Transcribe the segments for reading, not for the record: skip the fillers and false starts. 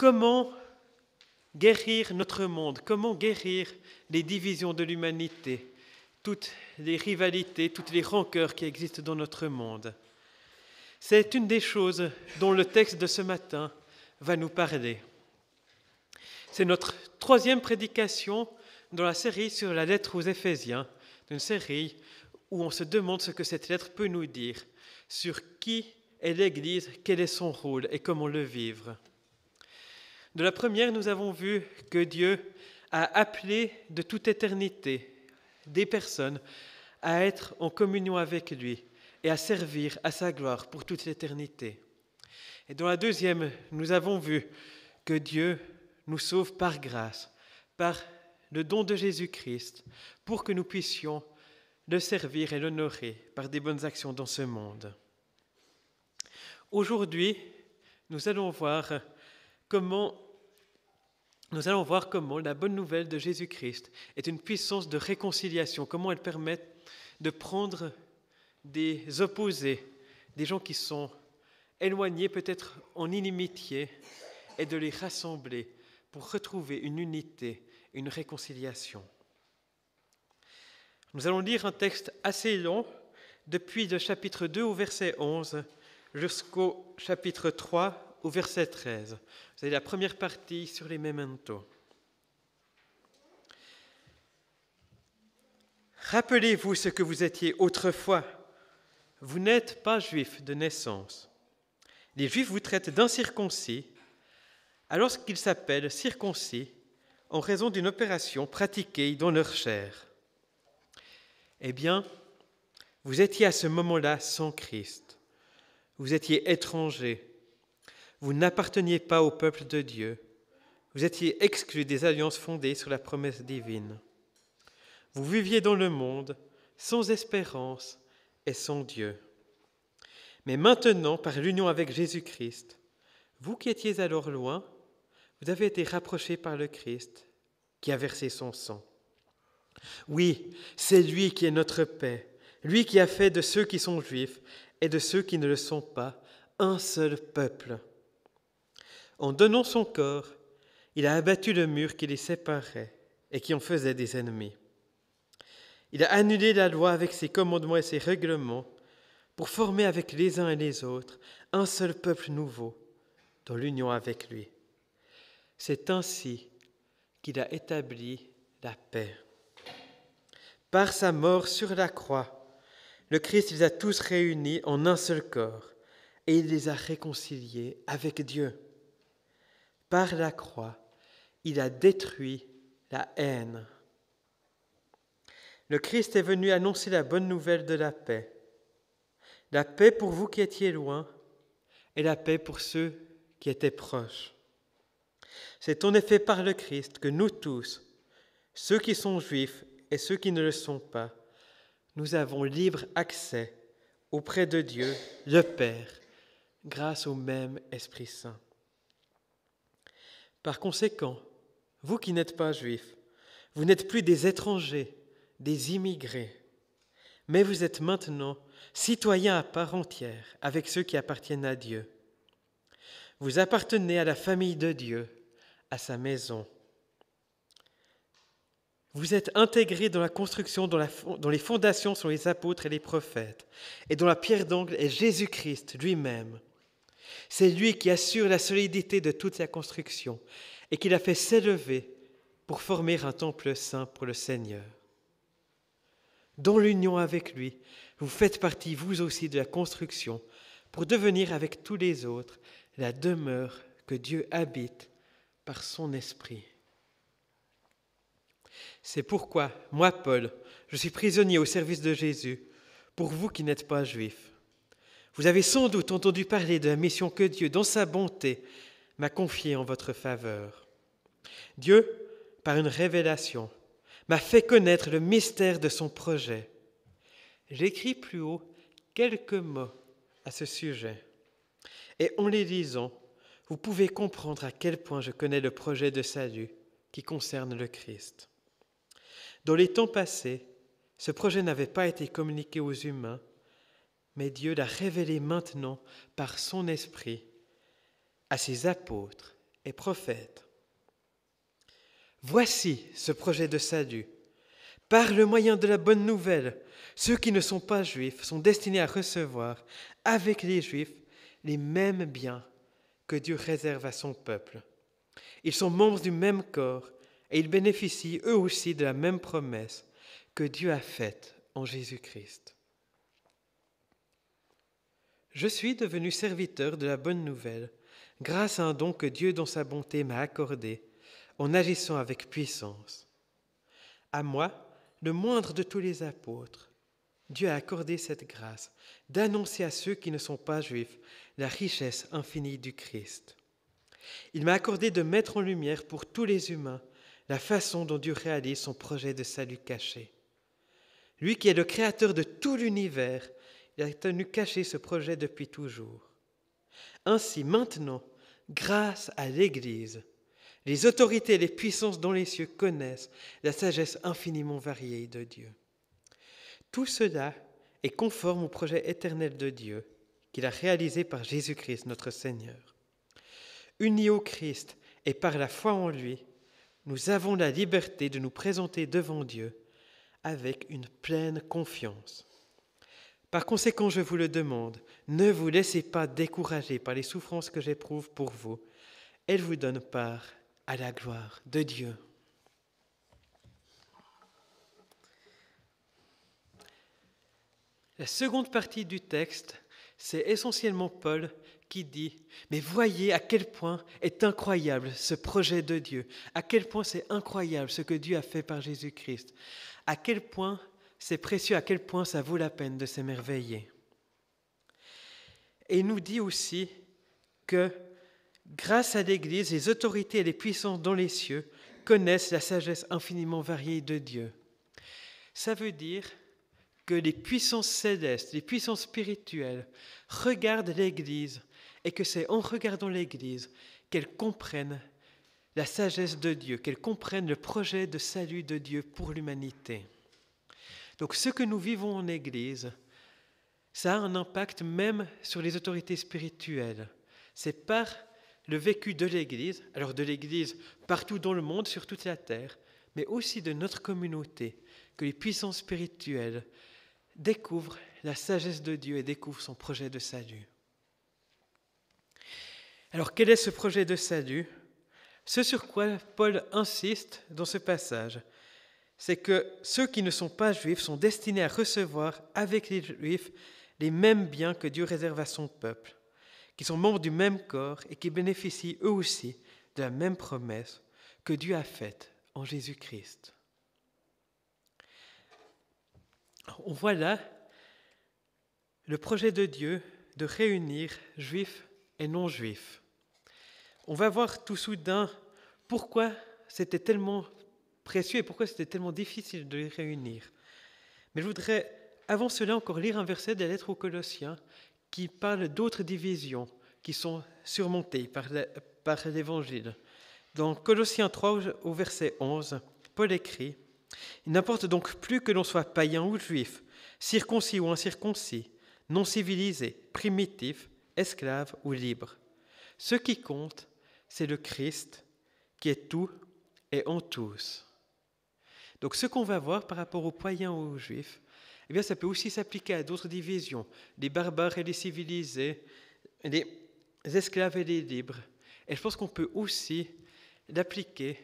comment guérir notre monde, comment guérir les divisions de l'humanité, toutes les rivalités, toutes les rancœurs qui existent dans notre monde. C'est une des choses dont le texte de ce matin va nous parler. C'est notre troisième prédication dans la série sur la lettre aux Éphésiens, une série où on se demande ce que cette lettre peut nous dire, sur qui est l'Église, quel est son rôle et comment le vivre. De la première, nous avons vu que Dieu a appelé de toute éternité des personnes à être en communion avec lui et à servir à sa gloire pour toute l'éternité. Et dans la deuxième, nous avons vu que Dieu nous sauve par grâce, par le don de Jésus-Christ, pour que nous puissions le servir et l'honorer par des bonnes actions dans ce monde. Aujourd'hui, nous allons voir comment la bonne nouvelle de Jésus-Christ est une puissance de réconciliation, comment elle permet de prendre des opposés, des gens qui sont éloignés peut-être en inimitié, et de les rassembler pour retrouver une unité, une réconciliation. Nous allons lire un texte assez long, depuis le chapitre 2 au verset 11 jusqu'au chapitre 3 au verset 13. Vous avez la première partie sur les mementos. Rappelez-vous ce que vous étiez autrefois. Vous n'êtes pas juifs de naissance. Les Juifs vous traitent d'incirconcis, alors qu'ils s'appellent circoncis en raison d'une opération pratiquée dans leur chair. Eh bien, vous étiez à ce moment-là sans Christ. Vous étiez étrangers. Vous n'apparteniez pas au peuple de Dieu. Vous étiez exclus des alliances fondées sur la promesse divine. Vous viviez dans le monde sans espérance et sans Dieu. Mais maintenant, par l'union avec Jésus-Christ, vous qui étiez alors loin, vous avez été rapprochés par le Christ qui a versé son sang. Oui, c'est lui qui est notre paix, lui qui a fait de ceux qui sont juifs et de ceux qui ne le sont pas un seul peuple. En donnant son corps, il a abattu le mur qui les séparait et qui en faisait des ennemis. Il a annulé la loi avec ses commandements et ses règlements pour former avec les uns et les autres un seul peuple nouveau dans l'union avec lui. C'est ainsi qu'il a établi la paix. Par sa mort sur la croix, le Christ les a tous réunis en un seul corps et il les a réconciliés avec Dieu. Par la croix, il a détruit la haine. Le Christ est venu annoncer la bonne nouvelle de la paix pour vous qui étiez loin et la paix pour ceux qui étaient proches. C'est en effet par le Christ que nous tous, ceux qui sont juifs et ceux qui ne le sont pas, nous avons libre accès auprès de Dieu, le Père, grâce au même Esprit Saint. Par conséquent, vous qui n'êtes pas juifs, vous n'êtes plus des étrangers, des immigrés, mais vous êtes maintenant citoyens à part entière avec ceux qui appartiennent à Dieu. Vous appartenez à la famille de Dieu, à sa maison. Vous êtes intégrés dans la construction dont les fondations sont les apôtres et les prophètes, et dont la pierre d'angle est Jésus-Christ lui-même. C'est lui qui assure la solidité de toute la construction et qui l'a fait s'élever pour former un temple saint pour le Seigneur. Dans l'union avec lui, vous faites partie vous aussi de la construction pour devenir avec tous les autres la demeure que Dieu habite par son Esprit. C'est pourquoi, moi, Paul, je suis prisonnier au service de Jésus, pour vous qui n'êtes pas juifs. Vous avez sans doute entendu parler de la mission que Dieu, dans sa bonté, m'a confiée en votre faveur. Dieu, par une révélation, m'a fait connaître le mystère de son projet. J'écris plus haut quelques mots à ce sujet. Et en les lisant, vous pouvez comprendre à quel point je connais le projet de salut qui concerne le Christ. Dans les temps passés, ce projet n'avait pas été communiqué aux humains, mais Dieu l'a révélé maintenant par son Esprit à ses apôtres et prophètes. Voici ce projet de salut. Par le moyen de la bonne nouvelle, ceux qui ne sont pas juifs sont destinés à recevoir, avec les juifs, les mêmes biens que Dieu réserve à son peuple. Ils sont membres du même corps et ils bénéficient eux aussi de la même promesse que Dieu a faite en Jésus-Christ. Je suis devenu serviteur de la bonne nouvelle grâce à un don que Dieu dans sa bonté m'a accordé en agissant avec puissance. À moi, le moindre de tous les apôtres, Dieu a accordé cette grâce d'annoncer à ceux qui ne sont pas juifs la richesse infinie du Christ. Il m'a accordé de mettre en lumière pour tous les humains la façon dont Dieu réalise son projet de salut caché. Lui qui est le créateur de tout l'univers, il a tenu caché ce projet depuis toujours. Ainsi, maintenant, grâce à l'Église, les autorités et les puissances dans les cieux connaissent la sagesse infiniment variée de Dieu. Tout cela est conforme au projet éternel de Dieu qu'il a réalisé par Jésus-Christ notre Seigneur. Unis au Christ et par la foi en lui, nous avons la liberté de nous présenter devant Dieu avec une pleine confiance. Par conséquent, je vous le demande, ne vous laissez pas décourager par les souffrances que j'éprouve pour vous. Elles vous donnent part à la gloire de Dieu. La seconde partie du texte, c'est essentiellement Paul qui dit « Mais voyez à quel point est incroyable ce projet de Dieu, à quel point c'est incroyable ce que Dieu a fait par Jésus-Christ, à quel point c'est précieux, à quel point ça vaut la peine de s'émerveiller. » Et il nous dit aussi que grâce à l'Église, les autorités et les puissances dans les cieux connaissent la sagesse infiniment variée de Dieu. Ça veut dire que les puissances célestes, les puissances spirituelles regardent l'Église et que c'est en regardant l'Église qu'elles comprennent la sagesse de Dieu, qu'elles comprennent le projet de salut de Dieu pour l'humanité. Donc ce que nous vivons en Église, ça a un impact même sur les autorités spirituelles. C'est par le vécu de l'Église, alors de l'Église partout dans le monde, sur toute la terre, mais aussi de notre communauté, que les puissances spirituelles découvrent la sagesse de Dieu et découvrent son projet de salut. Alors quel est ce projet de salut ? Ce sur quoi Paul insiste dans ce passage, c'est que ceux qui ne sont pas juifs sont destinés à recevoir avec les juifs les mêmes biens que Dieu réserve à son peuple, qui sont membres du même corps et qui bénéficient eux aussi de la même promesse que Dieu a faite en Jésus-Christ. On voit là le projet de Dieu de réunir juifs et non-juifs. On va voir tout soudain pourquoi c'était tellement précieux et pourquoi c'était tellement difficile de les réunir. Mais je voudrais, avant cela, encore lire un verset de la lettre aux Colossiens qui parle d'autres divisions qui sont surmontées par l'Évangile. Dans Colossiens 3, au verset 11, Paul écrit « Il n'importe donc plus que l'on soit païen ou juif, circoncis ou incirconcis, non civilisé, primitif, esclave ou libre. Ce qui compte, c'est le Christ qui est tout et en tous. » Donc ce qu'on va voir par rapport aux païens ou aux juifs, eh bien, ça peut aussi s'appliquer à d'autres divisions, les barbares et les civilisés, les esclaves et les libres. Et je pense qu'on peut aussi l'appliquer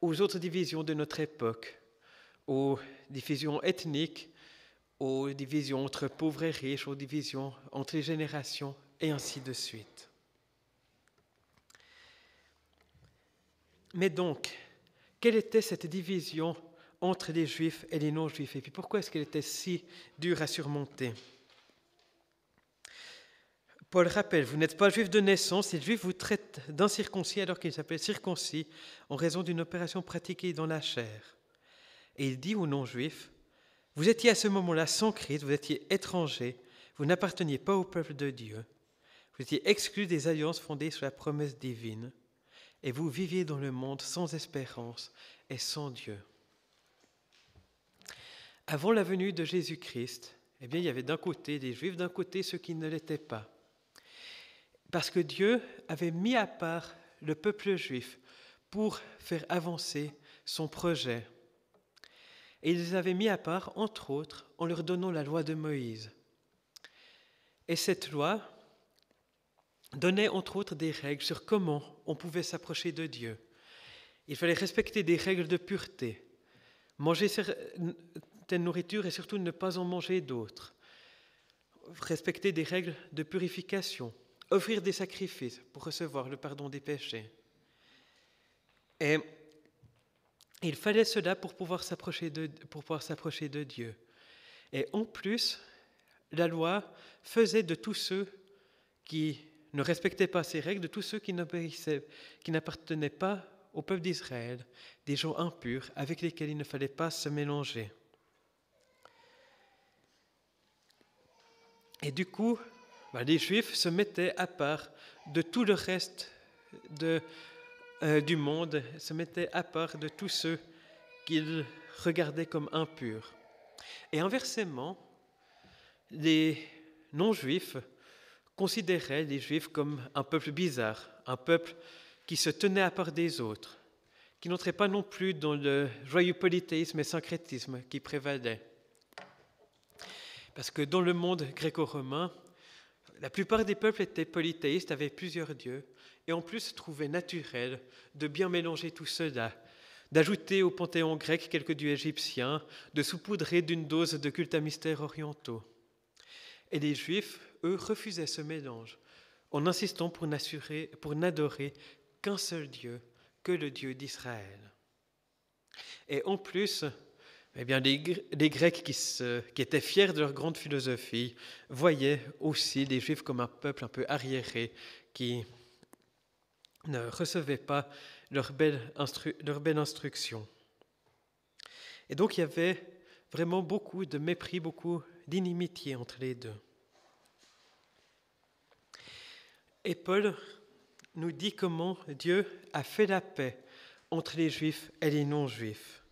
aux autres divisions de notre époque, aux divisions ethniques, aux divisions entre pauvres et riches, aux divisions entre les générations, et ainsi de suite. Mais donc, quelle était cette division entre les juifs et les non-juifs? Et puis pourquoi est-ce qu'elle était si dure à surmonter? Paul rappelle, vous n'êtes pas juif de naissance, et les juifs vous traitent d'incirconcis alors qu'ils s'appellent circoncis en raison d'une opération pratiquée dans la chair. Et il dit aux non-juifs, vous étiez à ce moment-là sans Christ, vous étiez étrangers, vous n'apparteniez pas au peuple de Dieu, vous étiez exclus des alliances fondées sur la promesse divine, et vous viviez dans le monde sans espérance et sans Dieu. Avant la venue de Jésus-Christ, eh bien, il y avait d'un côté les Juifs, d'un côté ceux qui ne l'étaient pas. Parce que Dieu avait mis à part le peuple juif pour faire avancer son projet. Et il les avait mis à part, entre autres, en leur donnant la loi de Moïse. Et cette loi donnait, entre autres, des règles sur comment on pouvait s'approcher de Dieu. Il fallait respecter des règles de pureté, manger certaines nourritures et surtout ne pas en manger d'autres, respecter des règles de purification, offrir des sacrifices pour recevoir le pardon des péchés. Et il fallait cela pour pouvoir s'approcher de Dieu. Et en plus, la loi faisait de tous ceux qui ne respectaient pas ces règles, de tous ceux qui n'appartenaient pas au peuple d'Israël, des gens impurs avec lesquels il ne fallait pas se mélanger. Et du coup, les Juifs se mettaient à part de tout le reste du monde, se mettaient à part de tous ceux qu'ils regardaient comme impurs. Et inversement, les non-juifs considéraient les Juifs comme un peuple bizarre, un peuple qui se tenait à part des autres, qui n'entrait pas non plus dans le joyeux polythéisme et syncrétisme qui prévalait. Parce que dans le monde gréco-romain, la plupart des peuples étaient polythéistes, avaient plusieurs dieux, et en plus trouvaient naturel de bien mélanger tout cela, d'ajouter au panthéon grec quelques dieux égyptiens, de saupoudrer d'une dose de cultes à mystères orientaux. Et les Juifs, eux, refusaient ce mélange, en insistant pour n'adorer qu'un seul Dieu, que le Dieu d'Israël. Et en plus, les Grecs qui étaient fiers de leur grande philosophie voyaient aussi les Juifs comme un peuple un peu arriéré qui ne recevait pas leur belle instruction. Et donc il y avait vraiment beaucoup de mépris, beaucoup d'inimitié entre les deux. Et Paul nous dit comment Dieu a fait la paix entre les Juifs et les non-Juifs.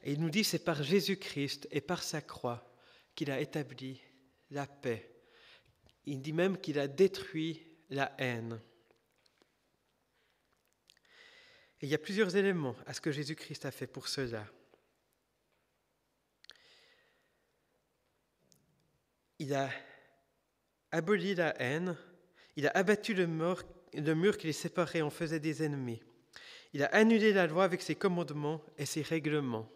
Et il nous dit c'est par Jésus-Christ et par sa croix qu'il a établi la paix. Il dit même qu'il a détruit la haine. Et il y a plusieurs éléments à ce que Jésus-Christ a fait pour cela. Il a aboli la haine, il a abattu le mur qui les séparait, en faisait des ennemis. Il a annulé la loi avec ses commandements et ses règlements.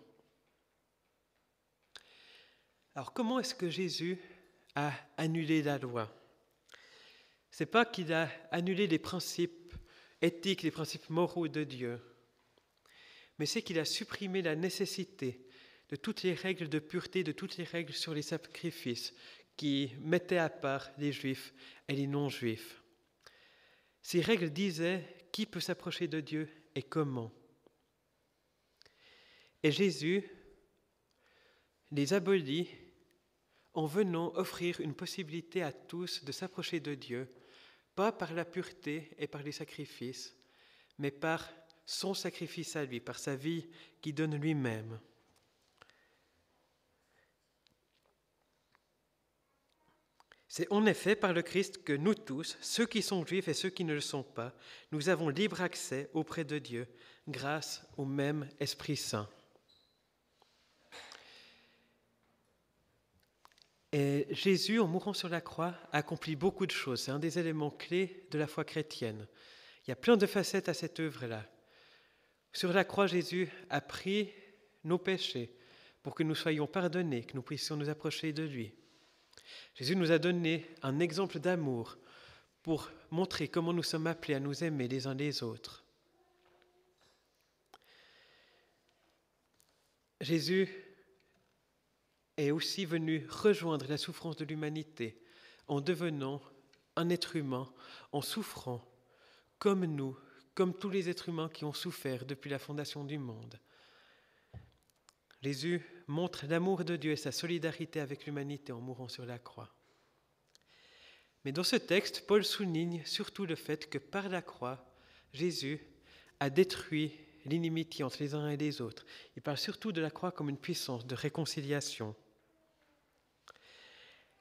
Alors comment est-ce que Jésus a annulé la loi ? Ce n'est pas qu'il a annulé les principes éthiques, les principes moraux de Dieu, mais c'est qu'il a supprimé la nécessité de toutes les règles de pureté, de toutes les règles sur les sacrifices qui mettaient à part les Juifs et les non-Juifs. Ces règles disaient qui peut s'approcher de Dieu et comment. Et Jésus les abolit en venant offrir une possibilité à tous de s'approcher de Dieu, pas par la pureté et par les sacrifices, mais par son sacrifice à lui, par sa vie qu'il donne lui-même. C'est en effet par le Christ que nous tous, ceux qui sont juifs et ceux qui ne le sont pas, nous avons libre accès auprès de Dieu grâce au même Esprit Saint. Et Jésus, en mourant sur la croix, a accompli beaucoup de choses. C'est un des éléments clés de la foi chrétienne. Il y a plein de facettes à cette œuvre-là. Sur la croix, Jésus a pris nos péchés pour que nous soyons pardonnés, que nous puissions nous approcher de lui. Jésus nous a donné un exemple d'amour pour montrer comment nous sommes appelés à nous aimer les uns les autres. Jésus est aussi venu rejoindre la souffrance de l'humanité en devenant un être humain, en souffrant comme nous, comme tous les êtres humains qui ont souffert depuis la fondation du monde. Jésus montre l'amour de Dieu et sa solidarité avec l'humanité en mourant sur la croix. Mais dans ce texte, Paul souligne surtout le fait que par la croix, Jésus a détruit l'inimitié entre les uns et les autres. Il parle surtout de la croix comme une puissance de réconciliation.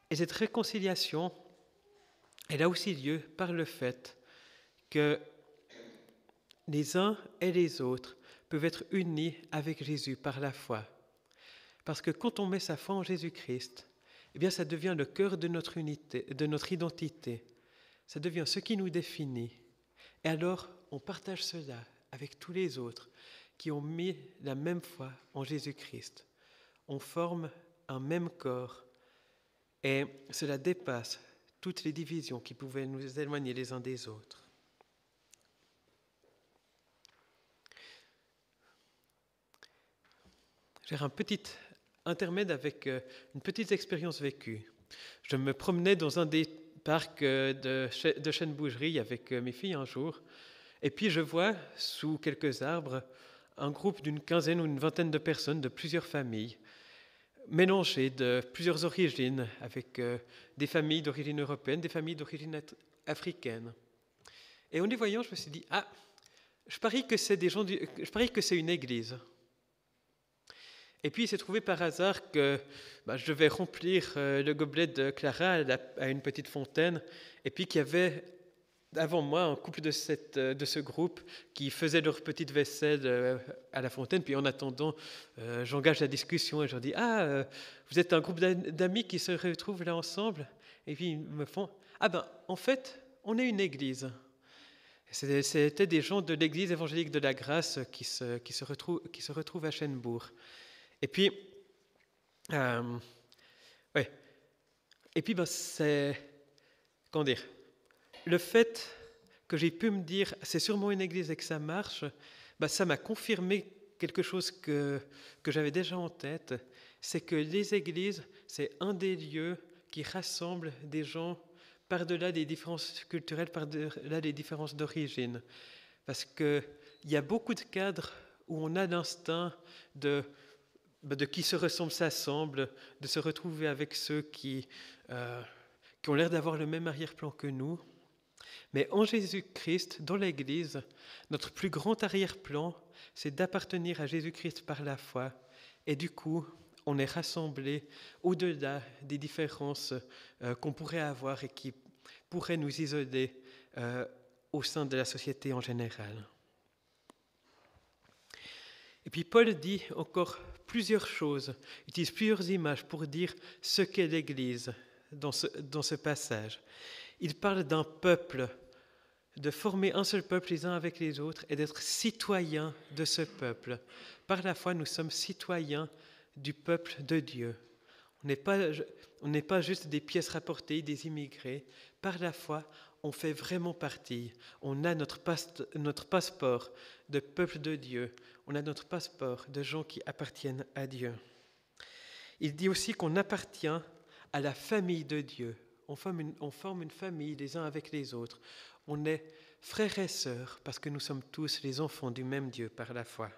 Et cette réconciliation elle a aussi lieu par le fait que les uns et les autres peuvent être unis avec Jésus par la foi. Parce que quand on met sa foi en Jésus-Christ, eh bien ça devient le cœur de notre unité, de notre identité. Ça devient ce qui nous définit. Et alors, on partage cela avec tous les autres qui ont mis la même foi en Jésus-Christ. On forme un même corps et cela dépasse toutes les divisions qui pouvaient nous éloigner les uns des autres. J'ai un petit intermède avec une petite expérience vécue. Je me promenais dans un des parcs de Chêne-Bougerie avec mes filles un jour, et puis je vois sous quelques arbres un groupe d'une quinzaine ou une vingtaine de personnes de plusieurs familles, mélangées de plusieurs origines, avec des familles d'origine européenne, des familles d'origine africaine. Et en les voyant, je me suis dit, je parie que c'est une église. Et puis il s'est trouvé par hasard que je devais remplir le gobelet de Clara à une petite fontaine, et puis qu'il y avait avant moi un couple de ce groupe qui faisait leur petite vaisselle à la fontaine. Puis en attendant, j'engage la discussion et je leur dis « vous êtes un groupe d'amis qui se retrouvent là ensemble ?» Et puis ils me font « en fait, on est une église. » C'était des gens de l'église évangélique de la Grâce qui se retrouvent à Chênebourg. Et puis, c'est, comment dire, le fait que j'ai pu me dire c'est sûrement une église et que ça marche, ça m'a confirmé quelque chose que j'avais déjà en tête, c'est que les églises, c'est un des lieux qui rassemble des gens par-delà des différences culturelles, par-delà des différences d'origine. Parce qu'il y a beaucoup de cadres où on a l'instinct de qui se ressemble s'assemble, de se retrouver avec ceux qui ont l'air d'avoir le même arrière-plan que nous. Mais en Jésus-Christ, dans l'Église, notre plus grand arrière-plan, c'est d'appartenir à Jésus-Christ par la foi. Et du coup, on est rassemblés au-delà des différences qu'on pourrait avoir et qui pourraient nous isoler au sein de la société en général. Et puis Paul dit encore plusieurs choses, utilise plusieurs images pour dire ce qu'est l'Église dans ce passage. Il parle d'un peuple, de former un seul peuple les uns avec les autres et d'être citoyens de ce peuple. Par la foi, nous sommes citoyens du peuple de Dieu. On n'est pas juste des pièces rapportées, des immigrés. Par la foi, on fait vraiment partie. On a notre passeport de peuple de Dieu. On a notre passeport de gens qui appartiennent à Dieu. Il dit aussi qu'on appartient à la famille de Dieu. On forme une famille les uns avec les autres. On est frères et sœurs parce que nous sommes tous les enfants du même Dieu par la foi.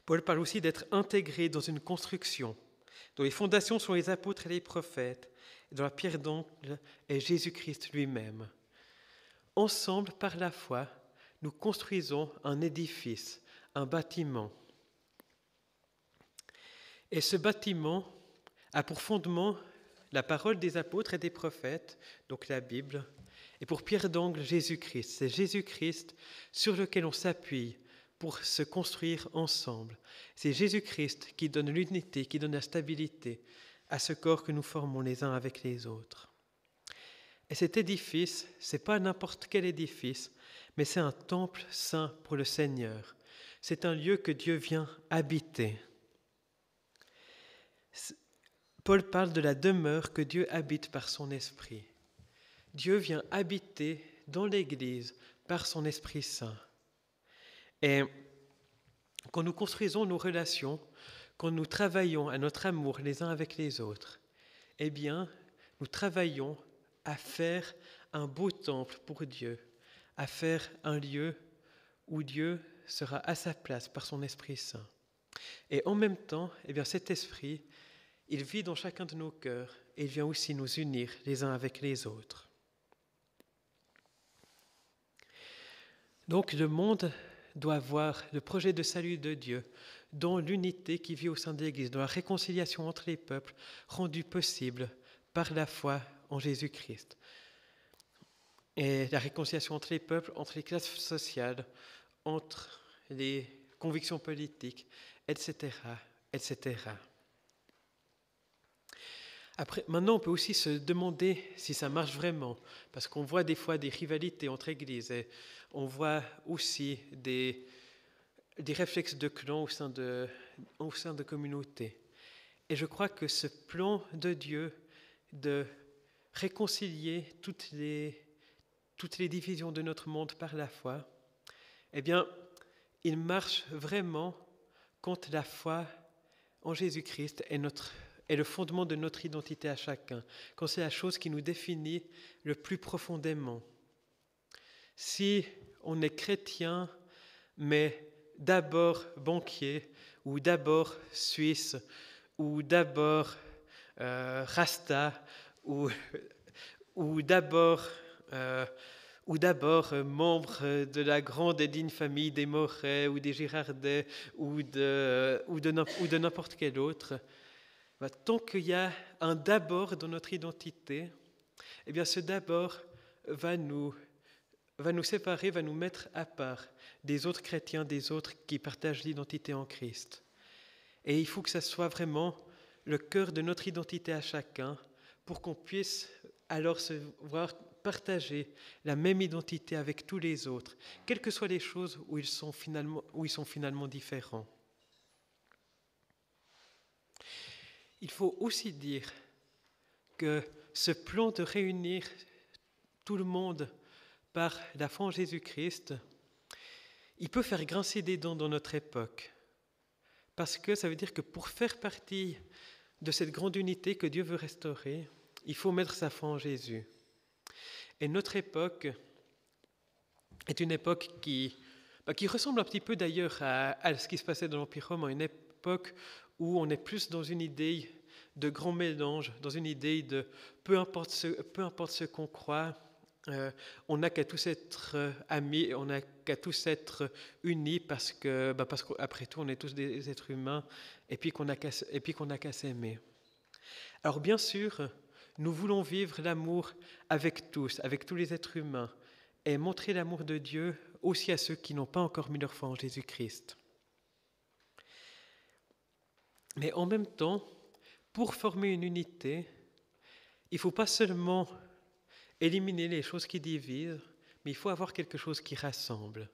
Paul parle aussi d'être intégré dans une construction dont les fondations sont les apôtres et les prophètes, et dont la pierre d'angle est Jésus-Christ lui-même. Ensemble, par la foi, nous construisons un édifice, un bâtiment. Et ce bâtiment a pour fondement la parole des apôtres et des prophètes, donc la Bible, et pour pierre d'angle Jésus-Christ. C'est Jésus-Christ sur lequel on s'appuie pour se construire ensemble. C'est Jésus-Christ qui donne l'unité, qui donne la stabilité à ce corps que nous formons les uns avec les autres. Et cet édifice, ce n'est pas n'importe quel édifice, mais c'est un temple saint pour le Seigneur. C'est un lieu que Dieu vient habiter. Paul parle de la demeure que Dieu habite par son esprit. Dieu vient habiter dans l'Église par son Esprit Saint. Et quand nous construisons nos relations, quand nous travaillons à notre amour les uns avec les autres, eh bien, nous travaillons à faire un beau temple pour Dieu, à faire un lieu où Dieu sera à sa place par son Esprit Saint. Et en même temps, eh bien, cet Esprit, il vit dans chacun de nos cœurs et il vient aussi nous unir les uns avec les autres. Donc le monde doit voir le projet de salut de Dieu dans l'unité qui vit au sein de l'Église, dans la réconciliation entre les peuples rendue possible par la foi en Jésus-Christ. Et la réconciliation entre les peuples, entre les classes sociales, entre les convictions politiques, etc., etc. Après, maintenant, on peut aussi se demander si ça marche vraiment, parce qu'on voit des fois des rivalités entre églises, et on voit aussi des réflexes de clan au sein de communautés. Et je crois que ce plan de Dieu de réconcilier toutes les divisions de notre monde par la foi, eh bien, il marche vraiment quand la foi en Jésus-Christ est le fondement de notre identité à chacun, quand c'est la chose qui nous définit le plus profondément. Si on est chrétien, mais d'abord banquier, ou d'abord suisse, ou d'abord rasta, ou d'abord membre de la grande et digne famille des Moret ou des Girardet ou de n'importe quel autre, tant qu'il y a un d'abord dans notre identité, eh bien ce d'abord va nous séparer, va nous mettre à part des autres chrétiens, des autres qui partagent l'identité en Christ. Et il faut que ça soit vraiment le cœur de notre identité à chacun pour qu'on puisse alors se voir partager la même identité avec tous les autres, quelles que soient les choses où ils sont finalement différents. Il faut aussi dire que ce plan de réunir tout le monde par la foi en Jésus-Christ, il peut faire grincer des dents dans notre époque. Parce que ça veut dire que pour faire partie de cette grande unité que Dieu veut restaurer, il faut mettre sa foi en Jésus. Et notre époque est une époque qui ressemble un petit peu d'ailleurs à ce qui se passait dans l'Empire romain, une époque où on est plus dans une idée de grand mélange, dans une idée de peu importe ce qu'on croit, on n'a qu'à tous être amis, on n'a qu'à tous être unis parce qu'après tout on est tous des êtres humains et puis qu'on n'a qu'à s'aimer. Alors bien sûr, nous voulons vivre l'amour avec tous les êtres humains et montrer l'amour de Dieu aussi à ceux qui n'ont pas encore mis leur foi en Jésus-Christ. Mais en même temps, pour former une unité, il ne faut pas seulement éliminer les choses qui divisent, mais il faut avoir quelque chose qui rassemble.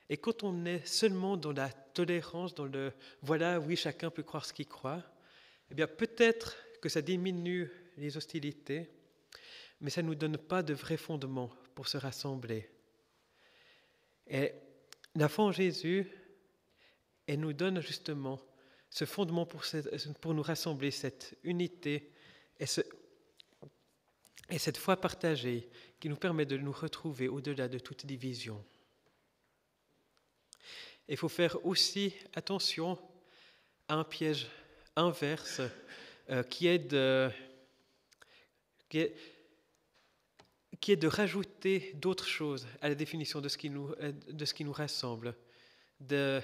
Et quand on est seulement dans la tolérance, dans le « voilà, oui, chacun peut croire ce qu'il croit », eh bien peut-être que ça diminue les hostilités, mais ça ne nous donne pas de vrai fondement pour se rassembler. Et la foi en Jésus, elle nous donne justement ce fondement pour nous rassembler, cette unité et cette foi partagée qui nous permet de nous retrouver au-delà de toute division. Il faut faire aussi attention à un piège inverse qui est de rajouter d'autres choses à la définition de ce qui nous rassemble, de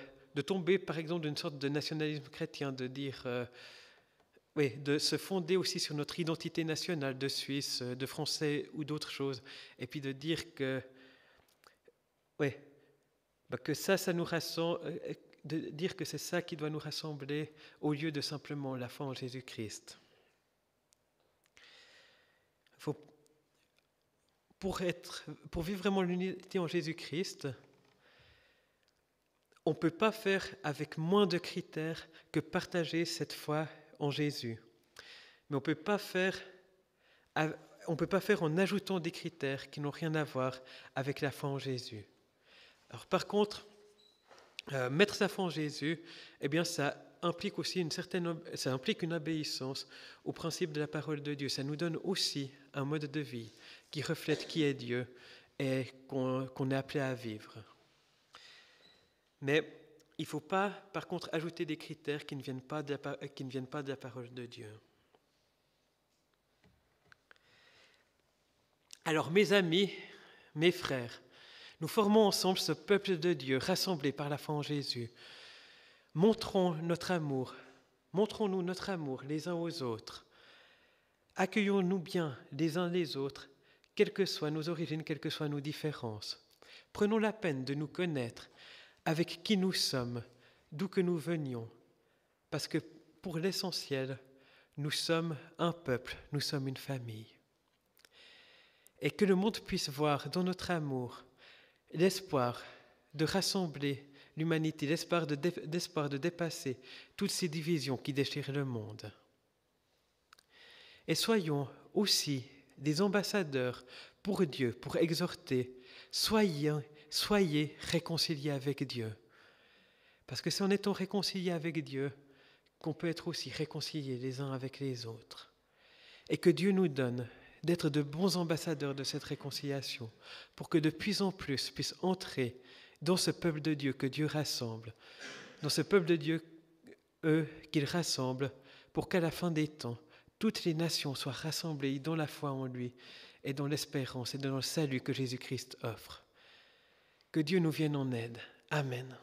tomber par exemple d'une sorte de nationalisme chrétien, de dire, de se fonder aussi sur notre identité nationale de Suisse, de Français ou d'autres choses, et puis de dire que ça nous rassemble, de dire que c'est ça qui doit nous rassembler au lieu de simplement la foi en Jésus-Christ. Pour vivre vraiment l'unité en Jésus-Christ, on ne peut pas faire avec moins de critères que partager cette foi en Jésus. Mais on ne peut pas faire en ajoutant des critères qui n'ont rien à voir avec la foi en Jésus. Alors par contre, mettre sa foi en Jésus, eh bien ça implique aussi une obéissance au principe de la parole de Dieu. Ça nous donne aussi un mode de vie qui reflète qui est Dieu et qu'on est appelé à vivre. Mais il ne faut pas, par contre, ajouter des critères qui ne viennent pas de la parole de Dieu. Alors, mes amis, mes frères, nous formons ensemble ce peuple de Dieu rassemblé par la foi en Jésus. Montrons-nous notre amour les uns aux autres, accueillons-nous bien les uns les autres, quelles que soient nos origines, quelles que soient nos différences. Prenons la peine de nous connaître, avec qui nous sommes, d'où que nous venions, parce que pour l'essentiel, nous sommes un peuple, nous sommes une famille. Et que le monde puisse voir dans notre amour l'espoir de rassembler l'humanité, l'espoir de dépasser toutes ces divisions qui déchirent le monde. Et soyons aussi des ambassadeurs pour Dieu, pour exhorter, soyez réconciliés avec Dieu. Parce que c'est en étant réconciliés avec Dieu qu'on peut être aussi réconciliés les uns avec les autres. Et que Dieu nous donne d'être de bons ambassadeurs de cette réconciliation, pour que de plus en plus puisse entrer dans ce peuple de Dieu que Dieu rassemble, dans ce peuple de Dieu qu'il rassemble, pour qu'à la fin des temps, toutes les nations soient rassemblées dans la foi en lui et dans l'espérance et dans le salut que Jésus-Christ offre. Que Dieu nous vienne en aide. Amen.